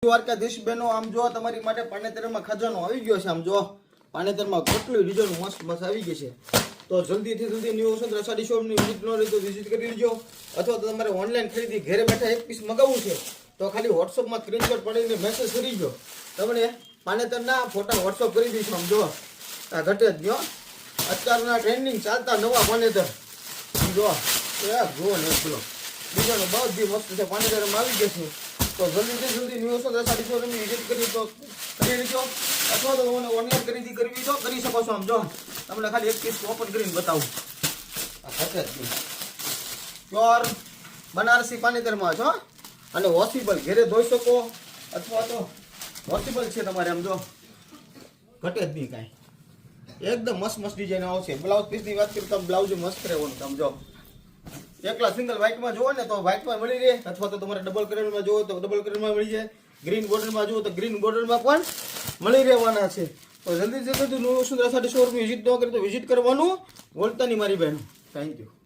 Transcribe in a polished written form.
દ્વારકાધીશ બહેનો આમ જો તમારી માટે પાનેતરમાં ખજાનો આવી ગયો છે. આમ જો પાનેતરમાં કેટલું ડિઝાઇન મસ્ત મસ્ત આવી ગઈ છે. તો જલ્દીથી જલ્દી ન્યૂ વસંત રસાડી શોપની વિઝિટ ન રહી તો વિઝિટ કરી લેજો. અથવા તો તમારે ઓનલાઈન ખરીદી ઘરે બેઠા એક પીસ મગાવવું છે તો ખાલી વોટ્સઅપમાં સ્ક્રીનશોટ પડીને મેસેજ કરી દો. તમને પાનેતરના ફોટા વોટ્સઅપ કરી દઈશું. આમ જો આ ઘટે જ નહીં. અત્યારના ટ્રેન્ડિંગ ચાલતા નવા પાનેતર જો જુઓ ને પેલો બીજાનો બધી મસ્ત છે. પાનેતરમાં આવી જશે તો જલ્દીથી જલ્દી ન્યૂ વસંત રસાડી શોપની વિઝિટ કરી તો કરી લેજો. અથવા તો મને ઓનલાઈન ખરીદી કરવી તો કરી શકો છો. આમ જો તમને ખાલી એક પીસ ઓપન કરીને બતાવું. આ ઘટે જ નહીં. પ્યોર બનારસી પાનેતરમાં છો અને વોશેબલ ઘરે ધોઈ શકો અથવા તો વોશેબલ છે તમારે. આમ જો ઘટે જ નહીં કાંઈ. એકદમ મસ્ત મસ્ત ડિઝાઇન આવશે. બ્લાઉઝ પીસની વાત કરીએ તો બ્લાઉઝ મસ્ત રહેવાનું. આમ જો એકલા સિંગલ વ્હાઇટમાં જોવો ને તો વ્હાઇટમાં મળી રહે અથવા તો તમારે ડબલ કલરમાં જોવો તો ડબલ કલરમાં મળી જાય. ગ્રીન બોર્ડરમાં જુઓ તો ગ્રીન બોર્ડરમાં પણ મળી રહેવાના છે. તો જલ્દી ન્યૂ વસંત રસાડી શોરૂમ વિઝિટ ન કરી તો વિઝિટ કરવાનું ભૂલતા નહીં મારી બહેનો. Thank you.